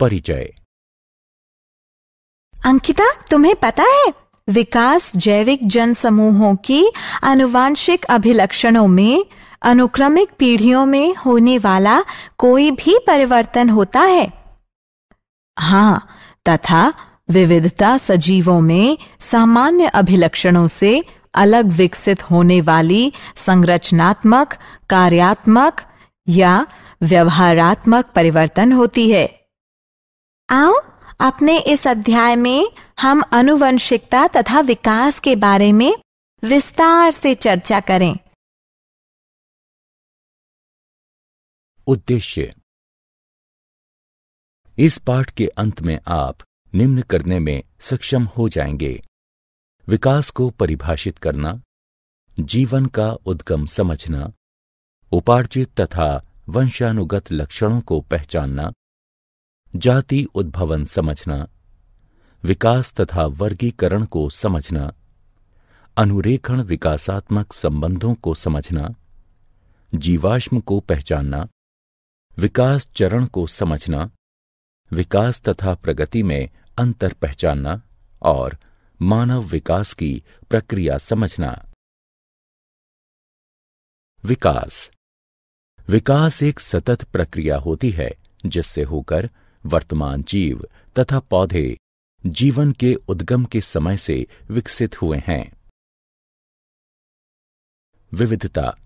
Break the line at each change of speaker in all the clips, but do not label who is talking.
परिचय।
अंकिता, तुम्हें पता है विकास जैविक जन समूहों की आनुवांशिक अभिलक्षणों में अनुक्रमिक पीढ़ियों में होने वाला कोई भी परिवर्तन होता है। हाँ, तथा विविधता सजीवों में सामान्य अभिलक्षणों से अलग विकसित होने वाली संरचनात्मक, कार्यात्मक या व्यवहारात्मक परिवर्तन होती है। आओ अपने इस अध्याय में हम आनुवंशिकता तथा विकास के बारे में विस्तार से चर्चा करें।
उद्देश्य। इस पाठ के अंत में आप निम्न करने में सक्षम हो जाएंगे: विकास को परिभाषित करना, जीवन का उद्गम समझना, उपार्जित तथा वंशानुगत लक्षणों को पहचानना, जाति उद्भवन समझना, विकास तथा वर्गीकरण को समझना, अनुरेखण विकासात्मक संबंधों को समझना, जीवाश्म को पहचानना, विकास चरण को समझना, विकास तथा प्रगति में अंतर पहचानना और मानव विकास की प्रक्रिया समझना। विकास एक सतत प्रक्रिया होती है जिससे होकर वर्तमान जीव तथा पौधे जीवन के उद्गम के समय से विकसित हुए हैं। विविधता।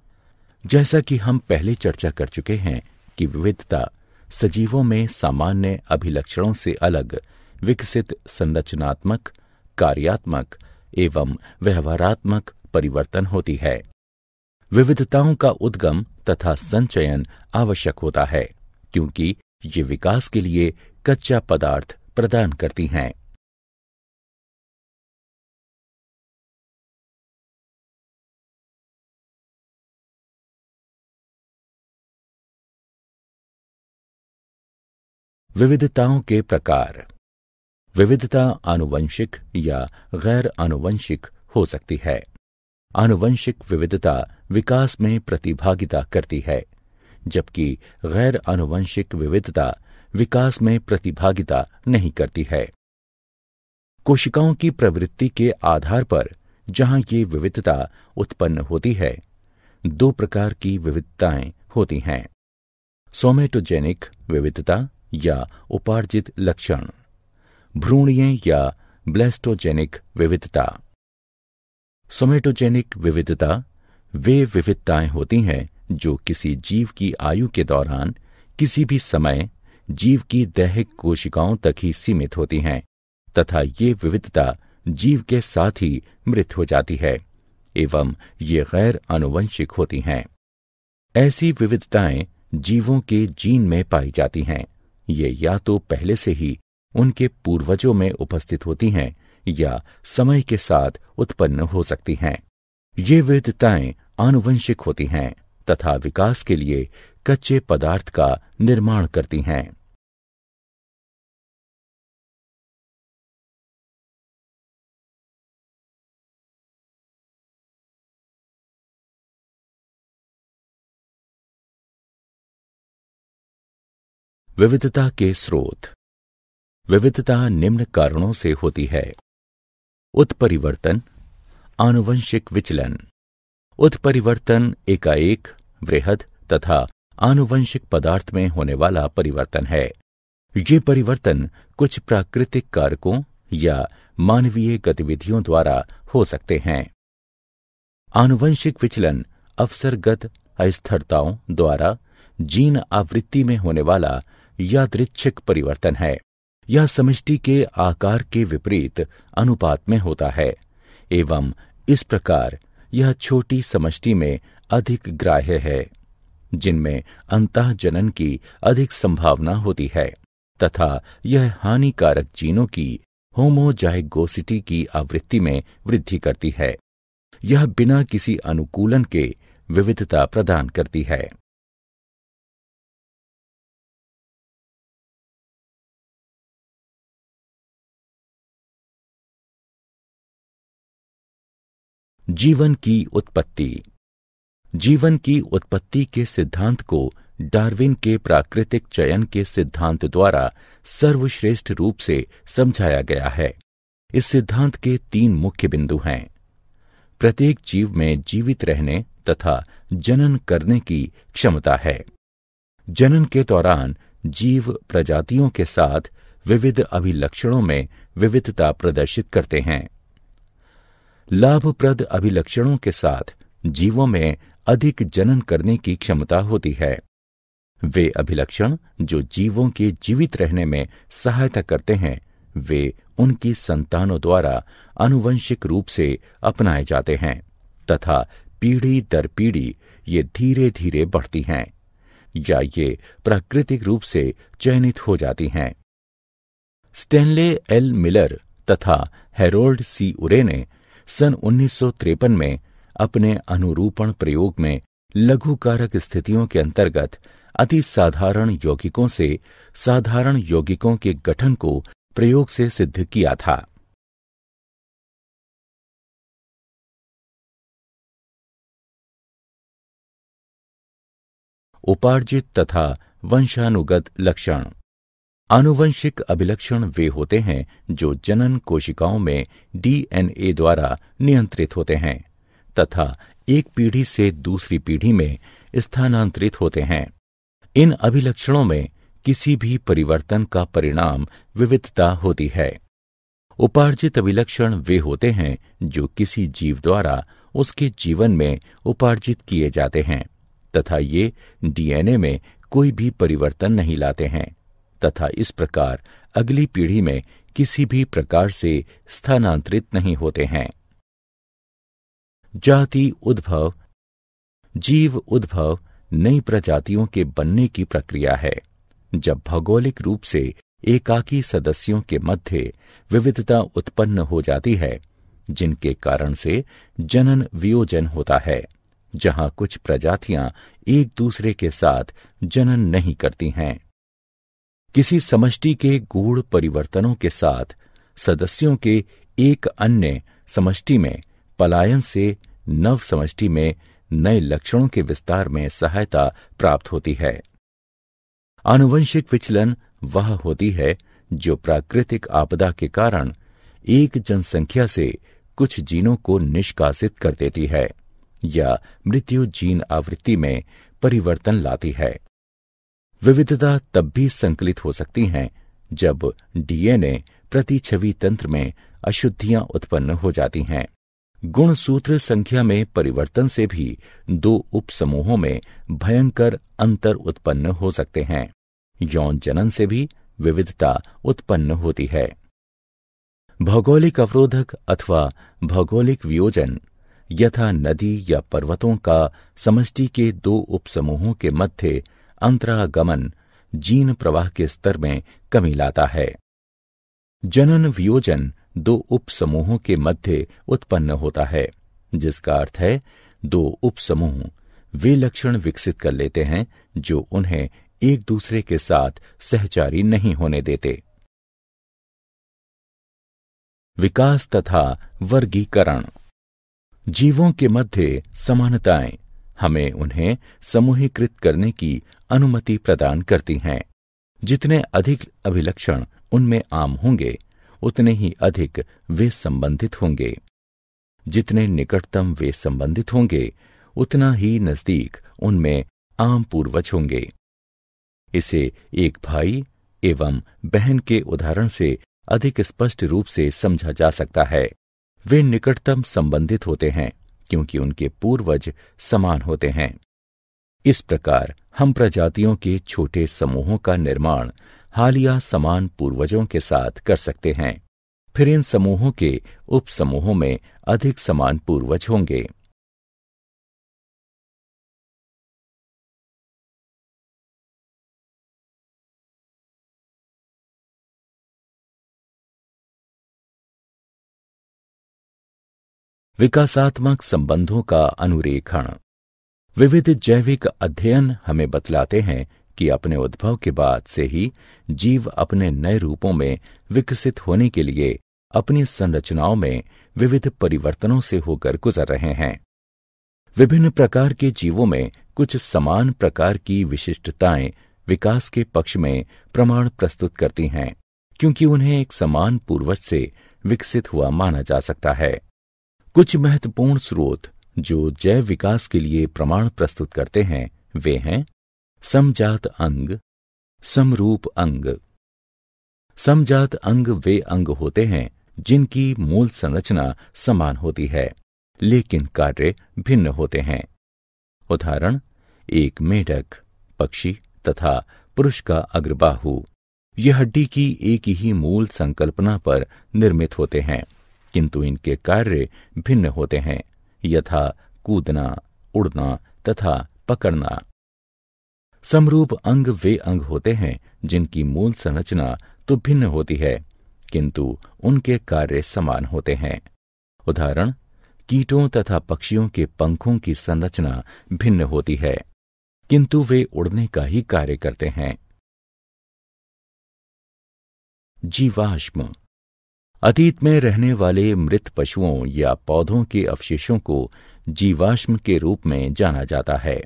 जैसा कि हम पहले चर्चा कर चुके हैं कि विविधता सजीवों में सामान्य अभिलक्षणों से अलग विकसित संरचनात्मक, कार्यात्मक एवं व्यवहारात्मक परिवर्तन होती है। विविधताओं का उद्गम तथा संचयन आवश्यक होता है क्योंकि ये विकास के लिए कच्चा पदार्थ प्रदान करती हैं। विविधताओं के प्रकार। विविधता आनुवंशिक या गैर आनुवंशिक हो सकती है। आनुवंशिक विविधता विकास में प्रतिभागिता करती है, जबकि गैर आनुवंशिक विविधता विकास में प्रतिभागिता नहीं करती है। कोशिकाओं की प्रवृत्ति के आधार पर जहां ये विविधता उत्पन्न होती है, दो प्रकार की विविधताएं होती हैं: सोमेटोजेनिक विविधता या उपार्जित लक्षण, भ्रूणीय या ब्लेस्टोजेनिक विविधता। सोमेटोजेनिक विविधता वे विविधताएं होती हैं जो किसी जीव की आयु के दौरान किसी भी समय जीव की दैहिक कोशिकाओं तक ही सीमित होती हैं तथा ये विविधता जीव के साथ ही मृत हो जाती है एवं ये गैर आनुवंशिक होती हैं। ऐसी विविधताएं जीवों के जीन में पाई जाती हैं। ये या तो पहले से ही उनके पूर्वजों में उपस्थित होती हैं या समय के साथ उत्पन्न हो सकती हैं। ये विविधताएं आनुवंशिक होती हैं तथा विकास के लिए कच्चे पदार्थ का निर्माण करती हैं। विविधता के स्रोत। विविधता निम्न कारणों से होती है: उत्परिवर्तन, आनुवंशिक विचलन। उत्परिवर्तन एकाएक, वृहद तथा आनुवंशिक पदार्थ में होने वाला परिवर्तन है। ये परिवर्तन कुछ प्राकृतिक कारकों या मानवीय गतिविधियों द्वारा हो सकते हैं। आनुवंशिक विचलन अवसरगत अस्थिरताओं द्वारा जीन आवृत्ति में होने वाला यादृच्छिक परिवर्तन है। यह समष्टि के आकार के विपरीत अनुपात में होता है एवं इस प्रकार यह छोटी समष्टि में अधिक ग्राह्य है, जिनमें अंतःजनन की अधिक संभावना होती है तथा यह हानिकारक जीनों की होमोजाइगोसिटी की आवृत्ति में वृद्धि करती है। यह बिना किसी अनुकूलन के विविधता प्रदान करती है। जीवन की उत्पत्ति। जीवन की उत्पत्ति के सिद्धांत को डार्विन के प्राकृतिक चयन के सिद्धांत द्वारा सर्वश्रेष्ठ रूप से समझाया गया है। इस सिद्धांत के 3 मुख्य बिंदु हैं। प्रत्येक जीव में जीवित रहने तथा जनन करने की क्षमता है। जनन के दौरान जीव प्रजातियों के साथ विविध अभिलक्षणों में विविधता प्रदर्शित करते हैं। लाभप्रद अभिलक्षणों के साथ जीवों में अधिक जनन करने की क्षमता होती है। वे अभिलक्षण जो जीवों के जीवित रहने में सहायता करते हैं, वे उनकी संतानों द्वारा आनुवंशिक रूप से अपनाए जाते हैं तथा पीढ़ी दर पीढ़ी ये धीरे धीरे बढ़ती हैं या ये प्राकृतिक रूप से चयनित हो जाती हैं। स्टैनले एल मिलर तथा हैरोल्ड सी उरे ने सन 1953 में अपने अनुरूपण प्रयोग में लघु कारक स्थितियों के अंतर्गत अति साधारण यौगिकों से साधारण यौगिकों के गठन को प्रयोग से सिद्ध किया था। उपार्जित तथा वंशानुगत लक्षण। आनुवंशिक अभिलक्षण वे होते हैं जो जनन कोशिकाओं में डीएनए द्वारा नियंत्रित होते हैं तथा एक पीढ़ी से दूसरी पीढ़ी में स्थानांतरित होते हैं। इन अभिलक्षणों में किसी भी परिवर्तन का परिणाम विविधता होती है। उपार्जित अभिलक्षण वे होते हैं जो किसी जीव द्वारा उसके जीवन में उपार्जित किए जाते हैं तथा ये डीएनए में कोई भी परिवर्तन नहीं लाते हैं तथा इस प्रकार अगली पीढ़ी में किसी भी प्रकार से स्थानांतरित नहीं होते हैं। जाति उद्भव। जीव उद्भव नई प्रजातियों के बनने की प्रक्रिया है। जब भौगोलिक रूप से एकाकी सदस्यों के मध्य विविधता उत्पन्न हो जाती है, जिनके कारण से जनन वियोजन होता है, जहां कुछ प्रजातियां एक दूसरे के साथ जनन नहीं करती हैं। किसी समष्टि के गूढ़ परिवर्तनों के साथ सदस्यों के एक अन्य समष्टि में पलायन से नव समष्टि में नए लक्षणों के विस्तार में सहायता प्राप्त होती है। आनुवंशिक विचलन वह होती है जो प्राकृतिक आपदा के कारण एक जनसंख्या से कुछ जीनों को निष्कासित कर देती है या मृत्यु जीन आवृत्ति में परिवर्तन लाती है। विविधता तब भी संकलित हो सकती हैं जब डीएनए प्रतिछवि तंत्र में अशुद्धियां उत्पन्न हो जाती हैं। गुणसूत्र संख्या में परिवर्तन से भी 2 उपसमूहों में भयंकर अंतर उत्पन्न हो सकते हैं। यौन जनन से भी विविधता उत्पन्न होती है। भौगोलिक अवरोधक अथवा भौगोलिक वियोजन यथा नदी या पर्वतों का समष्टि के 2 उपसमूहों के मध्य अंतरागमन जीन प्रवाह के स्तर में कमी लाता है। जनन वियोजन 2 उपसमूहों के मध्य उत्पन्न होता है, जिसका अर्थ है 2 उपसमूह वे लक्षण विकसित कर लेते हैं जो उन्हें एक दूसरे के साथ सहचारी नहीं होने देते। विकास तथा वर्गीकरण। जीवों के मध्य समानताएं हमें उन्हें समूहीकृत करने की अनुमति प्रदान करती हैं। जितने अधिक अभिलक्षण उनमें आम होंगे, उतने ही अधिक वे संबंधित होंगे। जितने निकटतम वे संबंधित होंगे, उतना ही नजदीक उनमें आम पूर्वज होंगे। इसे एक भाई एवं बहन के उदाहरण से अधिक स्पष्ट रूप से समझा जा सकता है। वे निकटतम संबंधित होते हैं क्योंकि उनके पूर्वज समान होते हैं। इस प्रकार हम प्रजातियों के छोटे समूहों का निर्माण हालिया समान पूर्वजों के साथ कर सकते हैं। फिर इन समूहों के उपसमूहों में अधिक समान पूर्वज होंगे। विकासात्मक संबंधों का अनुरेखण। विविध जैविक अध्ययन हमें बतलाते हैं कि अपने उद्भव के बाद से ही जीव अपने नए रूपों में विकसित होने के लिए अपनी संरचनाओं में विविध परिवर्तनों से होकर गुजर रहे हैं। विभिन्न प्रकार के जीवों में कुछ समान प्रकार की विशिष्टताएं विकास के पक्ष में प्रमाण प्रस्तुत करती हैं, क्योंकि उन्हें एक समान पूर्वज से विकसित हुआ माना जा सकता है। कुछ महत्वपूर्ण स्रोत जो जैव विकास के लिए प्रमाण प्रस्तुत करते हैं वे हैं समजात अंग, समरूप अंग। समजात अंग वे अंग होते हैं जिनकी मूल संरचना समान होती है लेकिन कार्य भिन्न होते हैं। उदाहरण, एक मेढक, पक्षी तथा पुरुष का अग्रबाहु ये हड्डी की एक ही मूल संकल्पना पर निर्मित होते हैं, किंतु इनके कार्य भिन्न होते हैं, यथा कूदना, उड़ना तथा पकड़ना। समरूप अंग वे अंग होते हैं जिनकी मूल संरचना तो भिन्न होती है किंतु उनके कार्य समान होते हैं। उदाहरण, कीटों तथा पक्षियों के पंखों की संरचना भिन्न होती है किंतु वे उड़ने का ही कार्य करते हैं। जीवाश्म अतीत में रहने वाले मृत पशुओं या पौधों के अवशेषों को जीवाश्म के रूप में जाना जाता है।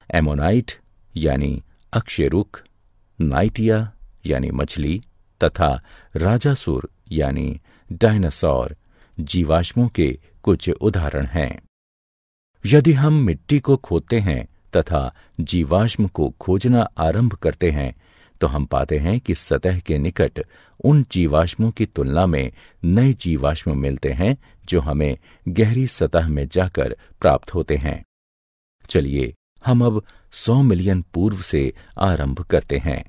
एमोनाइट यानी अक्षय रुख, नाइटिया यानी मछली तथा राजासुर यानी डायनासोर जीवाश्मों के कुछ उदाहरण हैं। यदि हम मिट्टी को खोदते हैं तथा जीवाश्म को खोजना आरंभ करते हैं तो हम पाते हैं कि सतह के निकट उन जीवाश्मों की तुलना में नए जीवाश्म मिलते हैं जो हमें गहरी सतह में जाकर प्राप्त होते हैं। चलिए हम अब 100 मिलियन पूर्व से आरंभ करते हैं।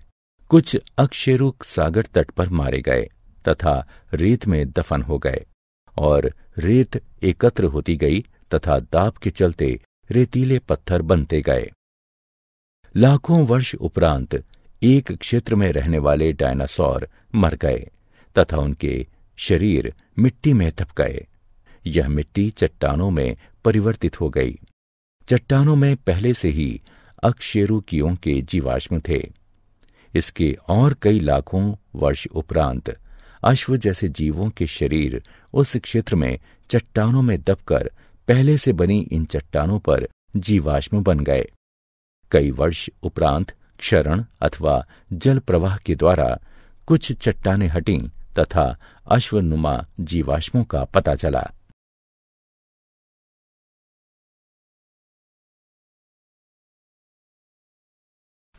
कुछ अकशेरुक सागर तट पर मारे गए तथा रेत में दफन हो गए और रेत एकत्र होती गई तथा दाब के चलते रेतीले पत्थर बनते गए। लाखों वर्ष उपरांत एक क्षेत्र में रहने वाले डायनासोर मर गए तथा उनके शरीर मिट्टी में दब गए। यह मिट्टी चट्टानों में परिवर्तित हो गई। चट्टानों में पहले से ही अकशेरुकियों के जीवाश्म थे। इसके और कई लाखों वर्ष उपरांत अश्व जैसे जीवों के शरीर उस क्षेत्र में चट्टानों में दबकर पहले से बनी इन चट्टानों पर जीवाश्म बन गए। कई वर्ष उपरांत क्षरण अथवा जल प्रवाह के द्वारा कुछ चट्टानें हटीं तथा अश्वनुमा जीवाश्मों का पता चला।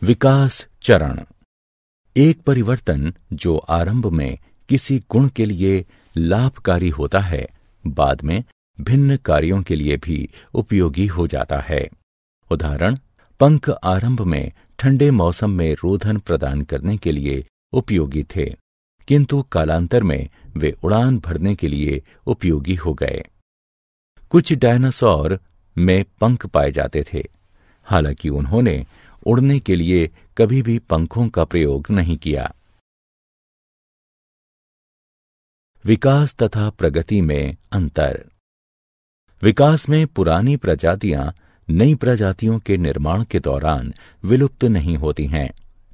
विकास चरण एक परिवर्तन जो आरंभ में किसी गुण के लिए लाभकारी होता है, बाद में भिन्न कार्यों के लिए भी उपयोगी हो जाता है। उदाहरण, पंख आरंभ में ठंडे मौसम में रोधन प्रदान करने के लिए उपयोगी थे, किंतु कालांतर में वे उड़ान भरने के लिए उपयोगी हो गए। कुछ डायनासोर में पंख पाए जाते थे, हालांकि उन्होंने उड़ने के लिए कभी भी पंखों का प्रयोग नहीं किया। विकास तथा प्रगति में अंतर। विकास में पुरानी प्रजातियां नई प्रजातियों के निर्माण के दौरान विलुप्त नहीं होती हैं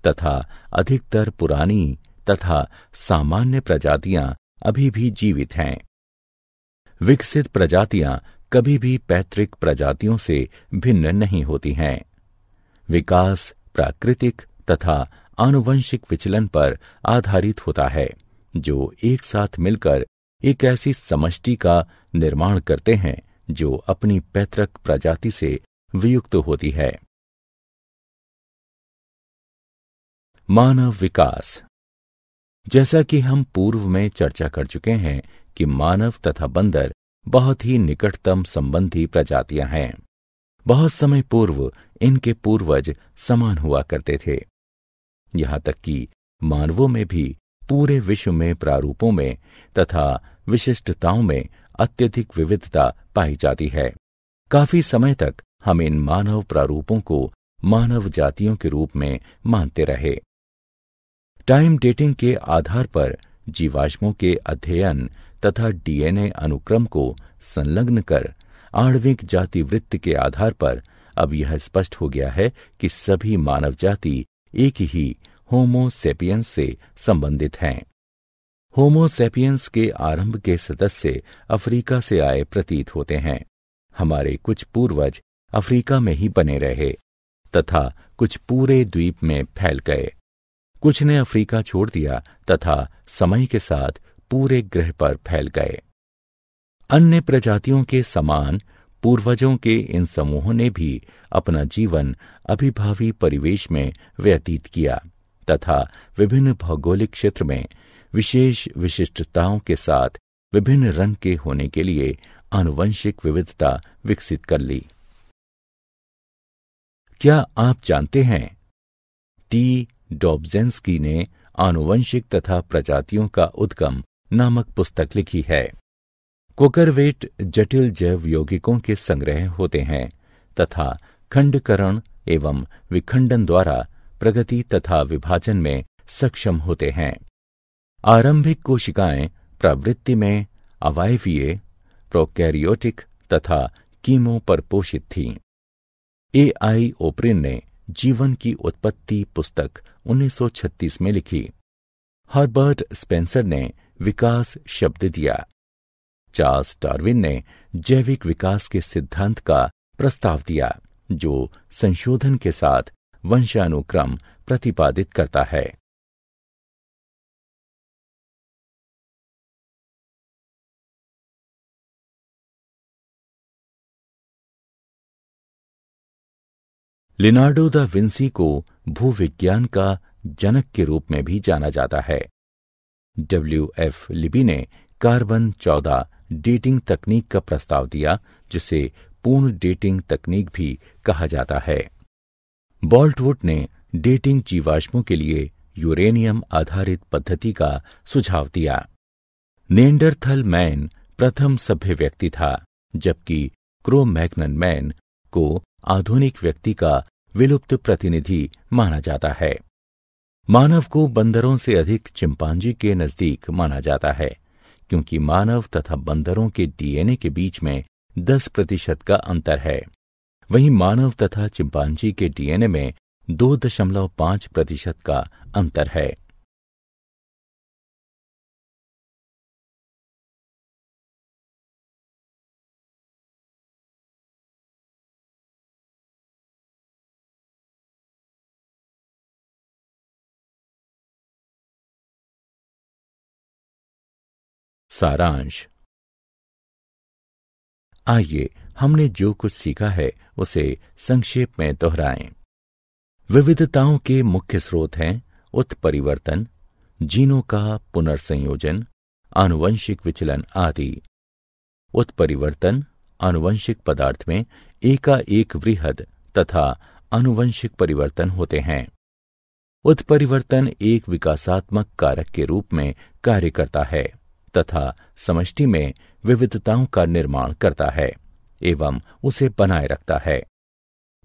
तथा अधिकतर पुरानी तथा सामान्य प्रजातियां अभी भी जीवित हैं। विकसित प्रजातियां कभी भी पैतृक प्रजातियों से भिन्न नहीं होती हैं। विकास प्राकृतिक तथा आनुवंशिक विचलन पर आधारित होता है जो एक साथ मिलकर एक ऐसी समष्टि का निर्माण करते हैं जो अपनी पैतृक प्रजाति से वियुक्त होती है। मानव विकास। जैसा कि हम पूर्व में चर्चा कर चुके हैं कि मानव तथा बंदर बहुत ही निकटतम संबंधी प्रजातियां हैं। बहुत समय पूर्व इनके पूर्वज समान हुआ करते थे। यहां तक कि मानवों में भी पूरे विश्व में प्रारूपों में तथा विशिष्टताओं में अत्यधिक विविधता पाई जाती है। काफी समय तक हम इन मानव प्रारूपों को मानव जातियों के रूप में मानते रहे। टाइम डेटिंग के आधार पर जीवाश्मों के अध्ययन तथा डीएनए अनुक्रम को संलग्न कर आणविक जाति वृत्त के आधार पर अब यह स्पष्ट हो गया है कि सभी मानव जाति एक ही होमो सेपियंस से संबंधित हैं। होमो सेपियंस के आरंभ के सदस्य अफ्रीका से आए प्रतीत होते हैं। हमारे कुछ पूर्वज अफ्रीका में ही बने रहे तथा कुछ पूरे द्वीप में फैल गए। कुछ ने अफ्रीका छोड़ दिया तथा समय के साथ पूरे ग्रह पर फैल गए। अन्य प्रजातियों के समान पूर्वजों के इन समूहों ने भी अपना जीवन अभिभावी परिवेश में व्यतीत किया तथा विभिन्न भौगोलिक क्षेत्र में विशेष विशिष्टताओं के साथ विभिन्न रंग के होने के लिए आनुवंशिक विविधता विकसित कर ली। क्या आप जानते हैं, टी डॉब्जेंस्की ने आनुवंशिक तथा प्रजातियों का उद्गम नामक पुस्तक लिखी है। कोकरवेट जटिल जैव यौगिकों के संग्रह होते हैं तथा खंडकरण एवं विखंडन द्वारा प्रगति तथा विभाजन में सक्षम होते हैं। आरंभिक कोशिकाएं प्रवृत्ति में अवायवीय, प्रोकैरियोटिक तथा कीमो पर पोषित थीं। ए.आई. ओप्रिन ने जीवन की उत्पत्ति पुस्तक 1936 में लिखी। हर्बर्ट स्पेंसर ने विकास शब्द दिया। चार्ल्स डार्विन ने जैविक विकास के सिद्धांत का प्रस्ताव दिया, जो संशोधन के साथ वंशानुक्रम प्रतिपादित करता है। लिनार्डो दा विंसी को भूविज्ञान का जनक के रूप में भी जाना जाता है। W.F. लिबी ने कार्बन 14 डेटिंग तकनीक का प्रस्ताव दिया, जिसे पूर्ण डेटिंग तकनीक भी कहा जाता है। बोल्टवुड ने डेटिंग जीवाश्मों के लिए यूरेनियम आधारित पद्धति का सुझाव दिया। नेंडरथल मैन प्रथम सभ्य व्यक्ति था, जबकि क्रो-मैग्नन मैन को आधुनिक व्यक्ति का विलुप्त प्रतिनिधि माना जाता है। मानव को बंदरों से अधिक चिंपांजी के नजदीक माना जाता है, क्योंकि मानव तथा बंदरों के डीएनए के बीच में 10% का अंतर है। वहीं मानव तथा चिंपांजी के डीएनए में 2.5% का अंतर है। सारांश। आइए हमने जो कुछ सीखा है उसे संक्षेप में दोहराएं। विविधताओं के मुख्य स्रोत हैं उत्परिवर्तन, जीनों का पुनर्संयोजन, आनुवंशिक विचलन आदि। उत्परिवर्तन आनुवंशिक पदार्थ में एकाएक वृहद तथा आनुवंशिक परिवर्तन होते हैं। उत्परिवर्तन एक विकासात्मक कारक के रूप में कार्य करता है तथा समष्टि में विविधताओं का निर्माण करता है एवं उसे बनाए रखता है।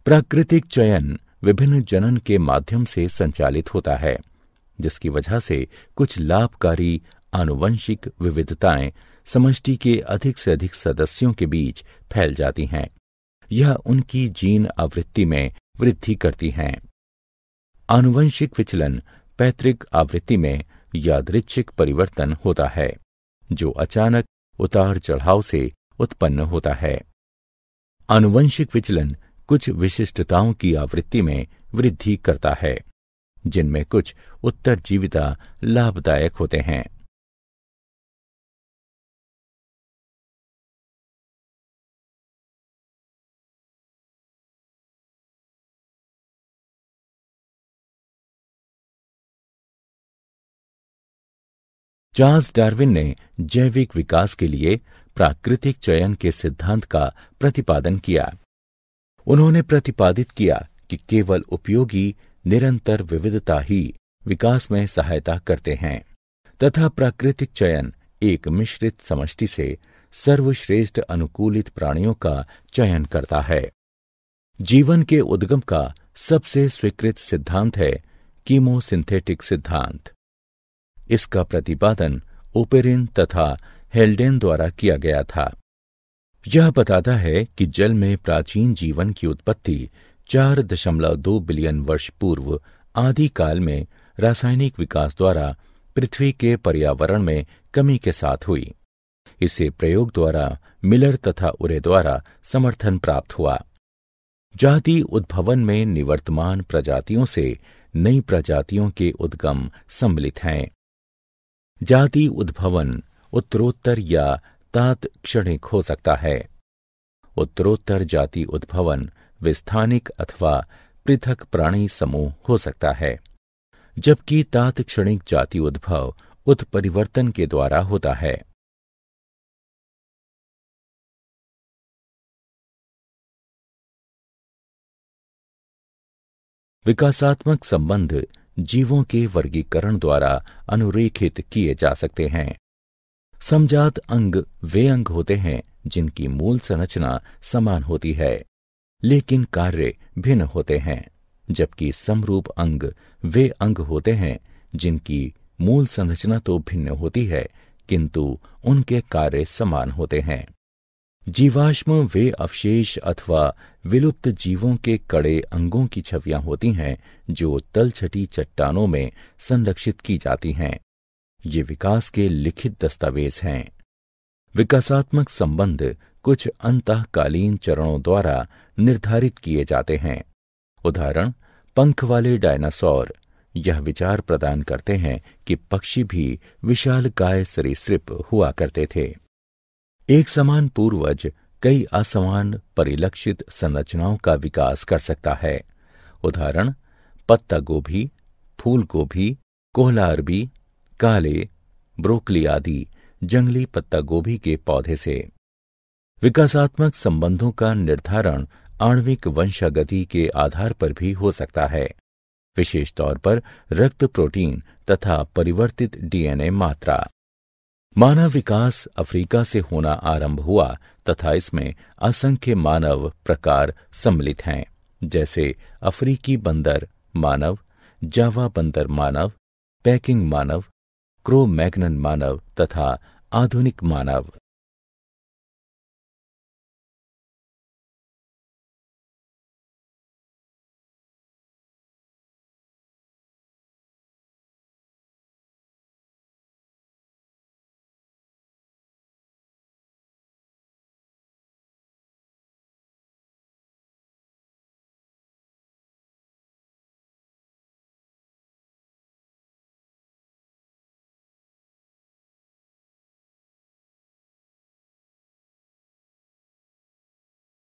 प्राकृतिक चयन विभिन्न जनन के माध्यम से संचालित होता है, जिसकी वजह से कुछ लाभकारी आनुवंशिक विविधताएं समष्टि के अधिक से अधिक सदस्यों के बीच फैल जाती हैं। यह उनकी जीन आवृत्ति में वृद्धि करती हैं। आनुवंशिक विचलन पैतृक आवृत्ति में यादृच्छिक परिवर्तन होता है, जो अचानक उतार चढ़ाव से उत्पन्न होता है। आनुवंशिक विचलन कुछ विशिष्टताओं की आवृत्ति में वृद्धि करता है, जिनमें कुछ उत्तरजीविता लाभदायक होते हैं। चार्ल्स डार्विन ने जैविक विकास के लिए प्राकृतिक चयन के सिद्धांत का प्रतिपादन किया। उन्होंने प्रतिपादित किया कि केवल उपयोगी निरंतर विविधता ही विकास में सहायता करते हैं तथा प्राकृतिक चयन एक मिश्रित समष्टि से सर्वश्रेष्ठ अनुकूलित प्राणियों का चयन करता है। जीवन के उद्गम का सबसे स्वीकृत सिद्धांत है कीमोसिंथेटिक सिद्धांत। इसका प्रतिपादन ओपेरिन तथा हेल्डेन द्वारा किया गया था। यह बताता है कि जल में प्राचीन जीवन की उत्पत्ति 4.2 बिलियन वर्ष पूर्व आदि काल में रासायनिक विकास द्वारा पृथ्वी के पर्यावरण में कमी के साथ हुई। इसे प्रयोग द्वारा मिलर तथा उरे द्वारा समर्थन प्राप्त हुआ। जाति उद्भवन में निवर्तमान प्रजातियों से नई प्रजातियों के उद्गम सम्मिलित हैं। जाति उद्भवन उत्तरोत्तर या तात्क्षणिक हो सकता है। उत्तरोत्तर जाति उद्भवन विस्थानिक अथवा पृथक प्राणी समूह हो सकता है, जबकि तात्क्षणिक जाति उद्भव उत्परिवर्तन के द्वारा होता है। विकासात्मक संबंध जीवों के वर्गीकरण द्वारा अनुरेखित किए जा सकते हैं। समजात अंग वे अंग होते हैं जिनकी मूल संरचना समान होती है लेकिन कार्य भिन्न होते हैं, जबकि समरूप अंग वे अंग होते हैं जिनकी मूल संरचना तो भिन्न होती है किंतु उनके कार्य समान होते हैं। जीवाश्म वे अवशेष अथवा विलुप्त जीवों के कड़े अंगों की छवियां होती हैं जो तलछटी चट्टानों में संरक्षित की जाती हैं। ये विकास के लिखित दस्तावेज हैं। विकासात्मक संबंध कुछ अंतःकालीन चरणों द्वारा निर्धारित किए जाते हैं। उदाहरण, पंख वाले डायनासोर यह विचार प्रदान करते हैं कि पक्षी भी विशालकाय सरीसृप हुआ करते थे। एक समान पूर्वज कई असमान परिलक्षित संरचनाओं का विकास कर सकता है। उदाहरण, पत्ता गोभी, फूल गोभी, कोहला अरबी, काले, ब्रोकली आदि जंगली पत्ता गोभी के पौधे से। विकासात्मक संबंधों का निर्धारण आणविक वंशागति के आधार पर भी हो सकता है, विशेष तौर पर रक्त प्रोटीन तथा परिवर्तित डीएनए मात्रा। मानव विकास अफ्रीका से होना आरंभ हुआ तथा इसमें असंख्य मानव प्रकार सम्मिलित हैं, जैसे अफ्रीकी बंदर मानव, जावा बंदर मानव, पैकिंग मानव, क्रो मैग्नन मानव तथा आधुनिक मानव।